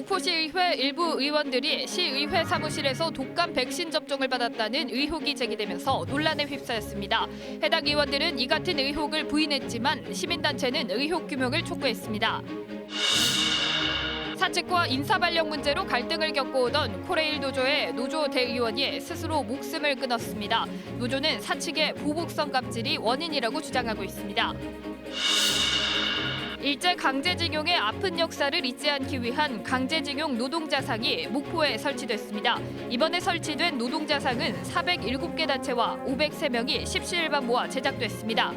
목포시의회 일부 의원들이 시의회 사무실에서 독감 백신 접종을 받았다는 의혹이 제기되면서 논란에 휩싸였습니다. 해당 의원들은 이 같은 의혹을 부인했지만 시민단체는 의혹 규명을 촉구했습니다. 사측과 인사발령 문제로 갈등을 겪어오던 코레일 노조의 노조 대의원이 스스로 목숨을 끊었습니다. 노조는 사측의 보복성 갑질이 원인이라고 주장하고 있습니다. 일제 강제징용의 아픈 역사를 잊지 않기 위한 강제징용 노동자상이 목포에 설치됐습니다. 이번에 설치된 노동자상은 407개 단체와 503명이 십시일반 모아 제작됐습니다.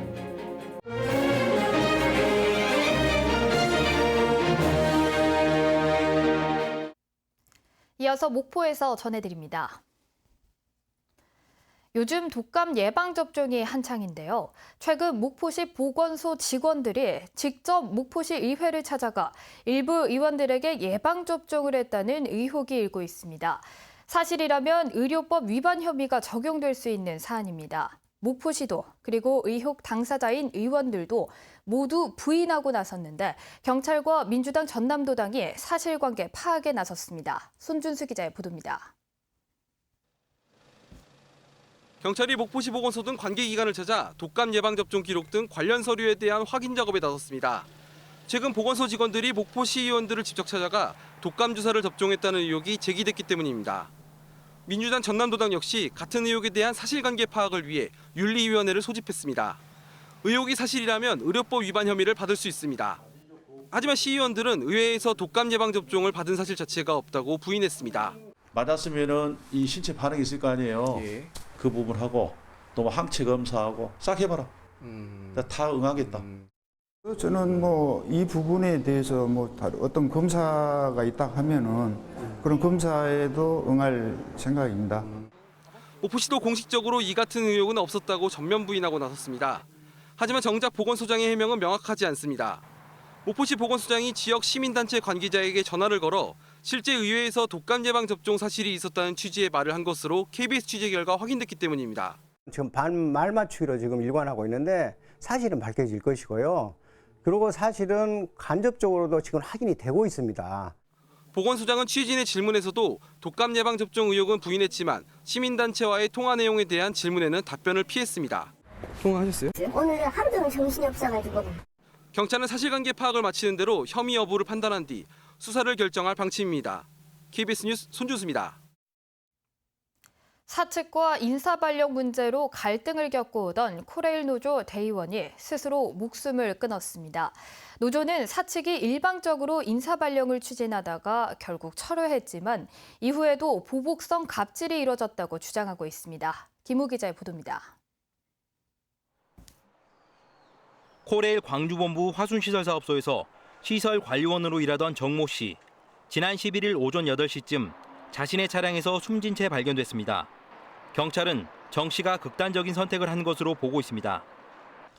이어서 목포에서 전해드립니다. 요즘 독감 예방접종이 한창인데요. 최근 목포시 보건소 직원들이 직접 목포시 의회를 찾아가 일부 의원들에게 예방접종을 했다는 의혹이 일고 있습니다. 사실이라면 의료법 위반 혐의가 적용될 수 있는 사안입니다. 목포시도 그리고 의혹 당사자인 의원들도 모두 부인하고 나섰는데 경찰과 민주당 전남도당이 사실관계 파악에 나섰습니다. 손준수 기자의 보도입니다. 경찰이 목포시 보건소 등 관계기관을 찾아 독감 예방접종 기록 등 관련 서류에 대한 확인 작업에 나섰습니다. 최근 보건소 직원들이 목포시 의원들을 직접 찾아가 독감 주사를 접종했다는 의혹이 제기됐기 때문입니다. 민주당 전남도당 역시 같은 의혹에 대한 사실관계 파악을 위해 윤리위원회를 소집했습니다. 의혹이 사실이라면 의료법 위반 혐의를 받을 수 있습니다. 하지만 시의원들은 의회에서 독감 예방접종을 받은 사실 자체가 없다고 부인했습니다. 맞았으면은 이 신체 반응이 있을 거 아니에요. 예. 그 부분하고 또 항체 검사하고 싹 해봐라. 다 응하겠다. 저는 이 부분에 대해서 어떤 검사가 있다 하면은 그런 검사에도 응할 생각입니다. 목포시도 공식적으로 이 같은 의혹은 없었다고 전면 부인하고 나섰습니다. 하지만 정작 보건소장의 해명은 명확하지 않습니다. 목포시 보건소장이 지역 시민단체 관계자에게 전화를 걸어 실제 의회에서 독감 예방 접종 사실이 있었다는 취지의 말을 한 것으로 KBS 취재 결과 확인됐기 때문입니다. 지금 말 맞추기로 지금 일관하고 있는데 사실은 밝혀질 것이고요. 그리고 사실은 간접적으로도 지금 확인이 되고 있습니다. 보건소장은 취재진의 질문에서도 독감 예방 접종 의혹은 부인했지만 시민단체와의 통화 내용에 대한 질문에는 답변을 피했습니다. 통화하셨어요? 오늘 하루 종일 정신이 없어가지고. 경찰은 사실관계 파악을 마치는 대로 혐의 여부를 판단한 뒤 수사를 결정할 방침입니다. KBS 뉴스 손준수입니다. 사측과 인사발령 문제로 갈등을 겪어오던 코레일 노조 대의원이 스스로 목숨을 끊었습니다. 노조는 사측이 일방적으로 인사발령을 추진하다가 결국 철회했지만 이후에도 보복성 갑질이 이뤄졌다고 주장하고 있습니다. 김우 기자의 보도입니다. 코레일 광주본부 화순시설사업소에서 시설관리원으로 일하던 정모 씨. 지난 11일 오전 8시쯤 자신의 차량에서 숨진 채 발견됐습니다. 경찰은 정 씨가 극단적인 선택을 한 것으로 보고 있습니다.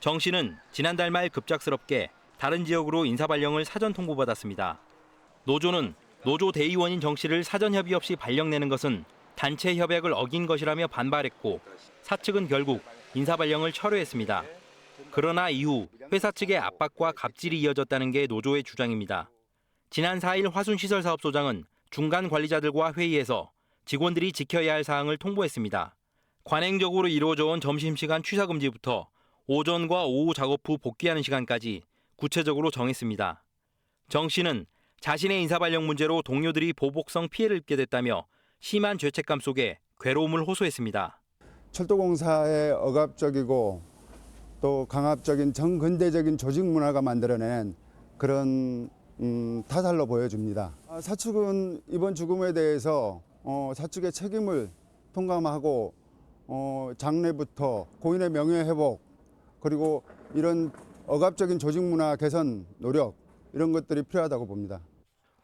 정 씨는 지난달 말 급작스럽게 다른 지역으로 인사발령을 사전 통보받았습니다. 노조는 노조 대의원인 정 씨를 사전 협의 없이 발령내는 것은 단체 협약을 어긴 것이라며 반발했고 사측은 결국 인사발령을 철회했습니다. 그러나 이후 회사 측의 압박과 갑질이 이어졌다는 게 노조의 주장입니다. 지난 4일 화순시설사업소장은 중간 관리자들과 회의에서 직원들이 지켜야 할 사항을 통보했습니다. 관행적으로 이루어져 온 점심시간 취사금지부터 오전과 오후 작업 후 복귀하는 시간까지 구체적으로 정했습니다. 정 씨는 자신의 인사발령 문제로 동료들이 보복성 피해를 입게 됐다며 심한 죄책감 속에 괴로움을 호소했습니다. 철도공사의 억압적이고 또 강압적인 정근대적인 조직 문화가 만들어낸 그런 타살로 보여집니다. 사측은 이번 죽음에 대해서 사측의 책임을 통감하고 장례부터 고인의 명예회복 그리고 이런 억압적인 조직 문화 개선 노력 이런 것들이 필요하다고 봅니다.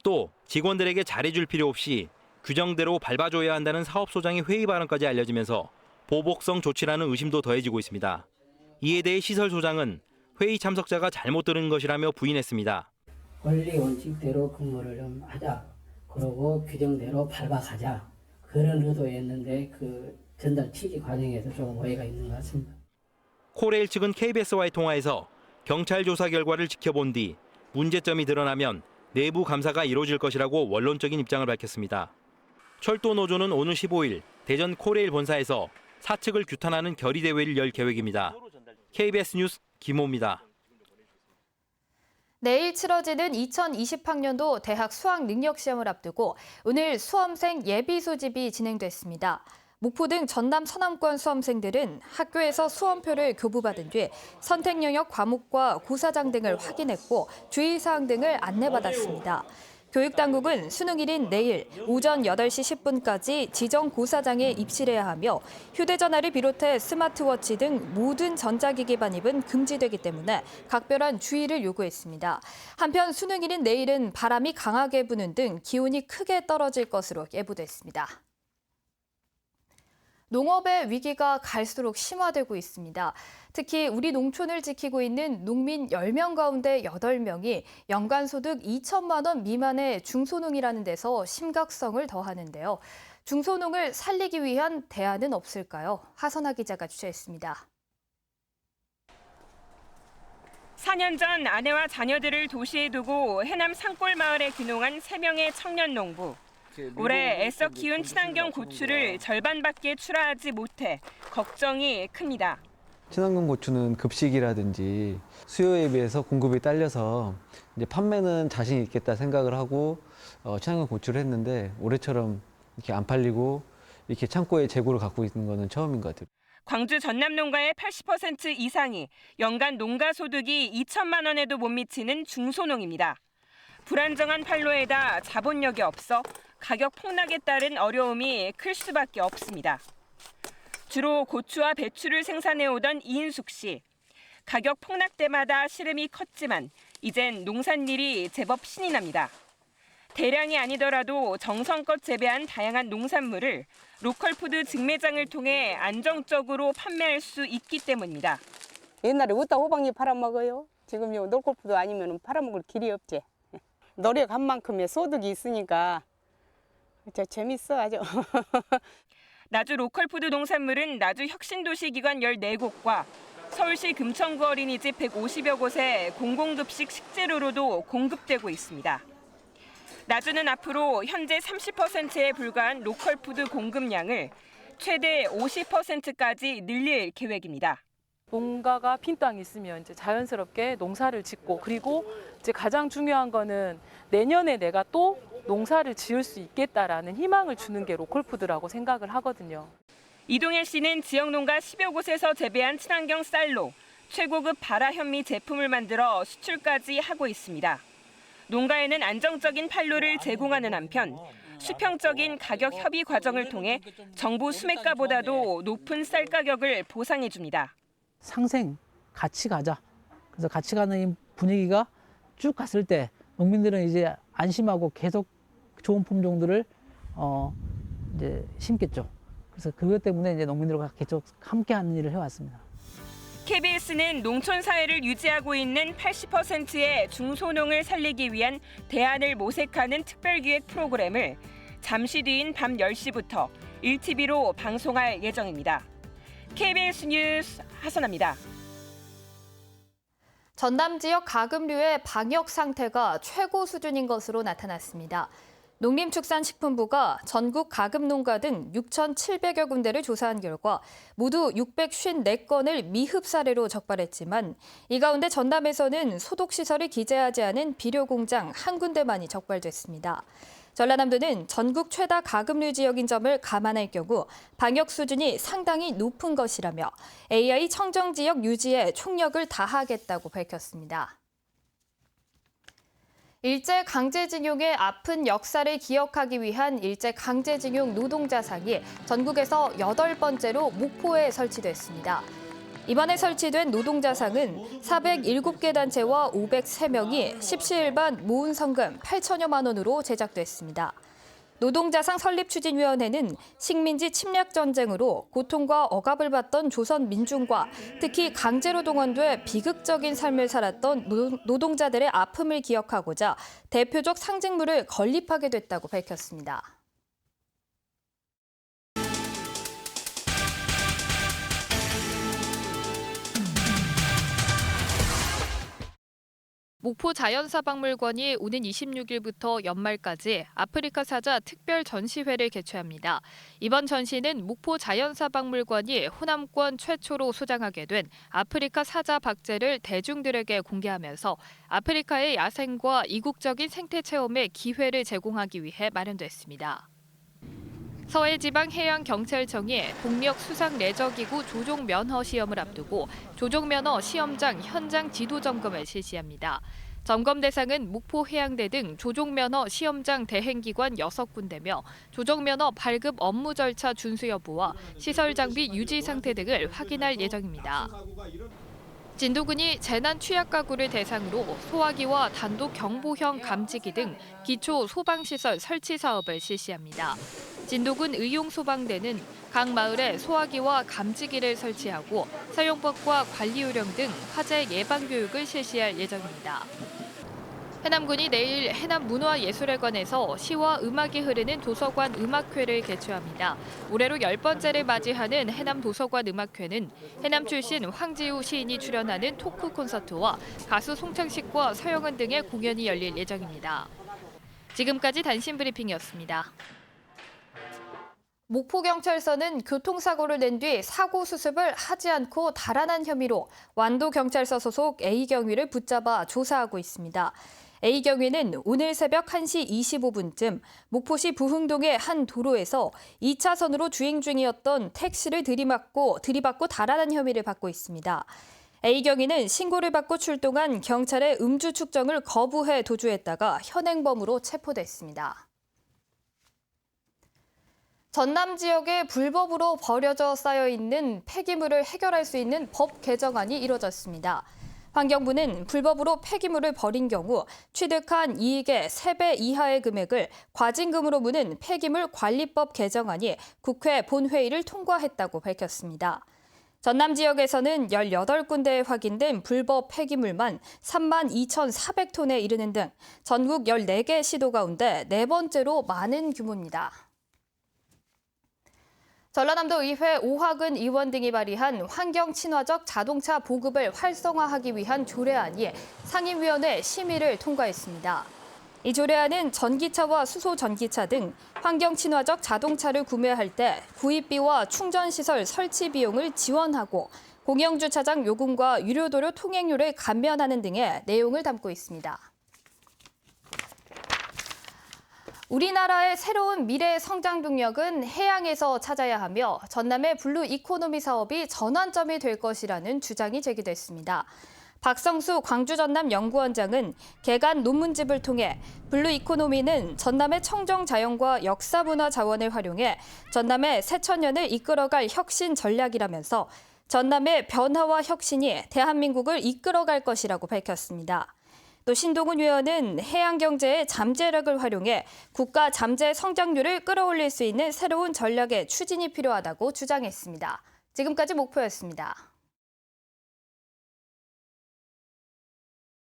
또 직원들에게 잘해줄 필요 없이 규정대로 밟아줘야 한다는 사업소장의 회의 발언까지 알려지면서 보복성 조치라는 의심도 더해지고 있습니다. 이에 대해 시설소장은 회의 참석자가 잘못 들은 것이라며 부인했습니다. 원리 원칙대로 근무를 좀 하자. 그러고 규정대로 밟아가자. 그런 의도였는데 그 전달 취지 과정에서 조금 오해가 있는 것 같습니다. 코레일 측은 KBS와의 통화에서 경찰 조사 결과를 지켜본 뒤 문제점이 드러나면 내부 감사가 이루어질 것이라고 원론적인 입장을 밝혔습니다. 철도노조는 오는 15일 대전 코레일 본사에서 사측을 규탄하는 결의대회를 열 계획입니다. KBS 뉴스 김호입니다. 내일 치러지는 2020학년도 대학 수학 능력 시험을 앞두고 오늘 수험생 예비 소집이 진행됐습니다. 목포 등 전남 서남권 수험생들은 학교에서 수험표를 교부받은 뒤 선택 영역 과목과 고사장 등을 확인했고 주의사항 등을 안내받았습니다. 교육당국은 수능일인 내일 오전 8시 10분까지 지정 고사장에 입실해야 하며 휴대전화를 비롯해 스마트워치 등 모든 전자기기 반입은 금지되기 때문에 각별한 주의를 요구했습니다. 한편 수능일인 내일은 바람이 강하게 부는 등 기온이 크게 떨어질 것으로 예보됐습니다. 농업의 위기가 갈수록 심화되고 있습니다. 특히 우리 농촌을 지키고 있는 농민 10명 가운데 8명이 연간 소득 2천만 원 미만의 중소농이라는 데서 심각성을 더하는데요. 중소농을 살리기 위한 대안은 없을까요? 하선아 기자가 취재했습니다. 4년 전 아내와 자녀들을 도시에 두고 해남 산골 마을에 귀농한 3명의 청년 농부. 올해 애써 키운 친환경 고추를 절반밖에 출하하지 못해 걱정이 큽니다. 친환경 고추는 급식이라든지 수요에 비해서 공급이 딸려서 이제 판매는 자신 있겠다 생각을 하고 친환경 고추를 했는데 올해처럼 이렇게 안 팔리고 이렇게 창고에 재고를 갖고 있는 거는 처음인 것 같아요. 광주 전남 농가의 80% 이상이 연간 농가 소득이 2천만 원에도 못 미치는 중소농입니다. 불안정한 판로에다 자본력이 없어 가격 폭락에 따른 어려움이 클 수밖에 없습니다. 주로 고추와 배추를 생산해오던 이인숙 씨. 가격 폭락 때마다 시름이 컸지만 이젠 농산일이 제법 신이 납니다. 대량이 아니더라도 정성껏 재배한 다양한 농산물을 로컬푸드 직매장을 통해 안정적으로 판매할 수 있기 때문입니다. 옛날에 어디다 호박잎 팔아먹어요? 지금 요 놀콜푸드 아니면 팔아먹을 길이 없지. 노력한 만큼의 소득이 있으니까 진짜 재밌어 아주. 나주 로컬푸드 농산물은 나주 혁신도시기관 14곳과 서울시 금천구 어린이집 150여 곳에 공공급식 식재료로도 공급되고 있습니다. 나주는 앞으로 현재 30%에 불과한 로컬푸드 공급량을 최대 50%까지 늘릴 계획입니다. 농가가 빈 땅이 있으면 이제 자연스럽게 농사를 짓고 그리고 이제 가장 중요한 거는 내년에 내가 또 농사를 지을 수 있겠다라는 희망을 주는 게 로컬푸드라고 생각을 하거든요. 이동일 씨는 지역 농가 10여 곳에서 재배한 친환경 쌀로 최고급 발화 현미 제품을 만들어 수출까지 하고 있습니다. 농가에는 안정적인 판로를 제공하는 한편 수평적인 가격 협의 과정을 통해 정부 수매가보다도 높은 쌀 가격을 보상해 줍니다. 상생, 같이 가자. 그래서 같이 가는 이 분위기가 쭉 갔을 때 농민들은 이제 안심하고 계속 좋은 품종들을 이제 심겠죠. 그래서 그것 때문에 이제 농민들과 계속 함께하는 일을 해왔습니다. KBS는 농촌 사회를 유지하고 있는 80%의 중소농을 살리기 위한 대안을 모색하는 특별기획 프로그램을 잠시 뒤인 밤 10시부터 1TV로 방송할 예정입니다. KBS 뉴스 하선아입니다. 전남 지역 가금류의 방역 상태가 최고 수준인 것으로 나타났습니다. 농림축산식품부가 전국 가금농가 등 6,700여 군데를 조사한 결과 모두 654건을 미흡 사례로 적발했지만 이 가운데 전남에서는 소독시설이 기재하지 않은 비료공장 한 군데만이 적발됐습니다. 전라남도는 전국 최다 가금류 지역인 점을 감안할 경우 방역 수준이 상당히 높은 것이라며 AI 청정 지역 유지에 총력을 다하겠다고 밝혔습니다. 일제 강제징용의 아픈 역사를 기억하기 위한 일제 강제징용 노동자상이 전국에서 8번째로 목포에 설치됐습니다. 이번에 설치된 노동자상은 407개 단체와 503명이 십시일반 모은 성금 8천여만 원으로 제작됐습니다. 노동자상 설립추진위원회는 식민지 침략 전쟁으로 고통과 억압을 받던 조선 민중과 특히 강제로 동원돼 비극적인 삶을 살았던 노동자들의 아픔을 기억하고자 대표적 상징물을 건립하게 됐다고 밝혔습니다. 목포 자연사박물관이 오는 26일부터 연말까지 아프리카 사자 특별 전시회를 개최합니다. 이번 전시는 목포 자연사박물관이 호남권 최초로 소장하게 된 아프리카 사자 박제를 대중들에게 공개하면서 아프리카의 야생과 이국적인 생태 체험의 기회를 제공하기 위해 마련됐습니다. 서해지방해양경찰청이 복력 수상 레저기구 조종 면허 시험을 앞두고 조종 면허 시험장 현장 지도 점검을 실시합니다. 점검 대상은 목포해양대 등 조종 면허 시험장 대행기관 6군데며 조종 면허 발급 업무 절차 준수 여부와 시설 장비 유지 상태 등을 확인할 예정입니다. 진도군이 재난 취약 가구를 대상으로 소화기와 단독 경보형 감지기 등 기초 소방시설 설치 사업을 실시합니다. 진도군 의용소방대는 각 마을에 소화기와 감지기를 설치하고 사용법과 관리 요령 등 화재 예방 교육을 실시할 예정입니다. 해남군이 내일 해남문화예술회관에서 시와 음악이 흐르는 도서관 음악회를 개최합니다. 올해로 10번째를 맞이하는 해남도서관 음악회는 해남 출신 황지우 시인이 출연하는 토크 콘서트와 가수 송창식과 서영은 등의 공연이 열릴 예정입니다. 지금까지 단신 브리핑이었습니다. 목포경찰서는 교통사고를 낸 뒤 사고 수습을 하지 않고 달아난 혐의로 완도경찰서 소속 A경위를 붙잡아 조사하고 있습니다. A경위는 오늘 새벽 1시 25분쯤 목포시 부흥동의 한 도로에서 2차선으로 주행 중이었던 택시를 들이받고 달아난 혐의를 받고 있습니다. A경위는 신고를 받고 출동한 경찰의 음주 측정을 거부해 도주했다가 현행범으로 체포됐습니다. 전남 지역에 불법으로 버려져 쌓여있는 폐기물을 해결할 수 있는 법 개정안이 이뤄졌습니다. 환경부는 불법으로 폐기물을 버린 경우 취득한 이익의 3배 이하의 금액을 과징금으로 무는 폐기물 관리법 개정안이 국회 본회의를 통과했다고 밝혔습니다. 전남 지역에서는 18군데에 확인된 불법 폐기물만 32,400톤에 이르는 등 전국 14개 시도 가운데 4번째로 많은 규모입니다. 전라남도 의회 오학은 의원 등이 발의한 환경 친화적 자동차 보급을 활성화하기 위한 조례안이 상임위원회 심의를 통과했습니다. 이 조례안은 전기차와 수소 전기차 등 환경 친화적 자동차를 구매할 때 구입비와 충전시설 설치 비용을 지원하고 공영주차장 요금과 유료도로 통행료를 감면하는 등의 내용을 담고 있습니다. 우리나라의 새로운 미래 성장 동력은 해양에서 찾아야 하며 전남의 블루 이코노미 사업이 전환점이 될 것이라는 주장이 제기됐습니다. 박성수 광주 전남 연구원장은 개간 논문집을 통해 블루 이코노미는 전남의 청정 자연과 역사 문화 자원을 활용해 전남의 새천년을 이끌어갈 혁신 전략이라면서 전남의 변화와 혁신이 대한민국을 이끌어갈 것이라고 밝혔습니다. 또 신동훈 위원은 해양 경제의 잠재력을 활용해 국가 잠재 성장률을 끌어올릴 수 있는 새로운 전략의 추진이 필요하다고 주장했습니다. 지금까지 목포였습니다.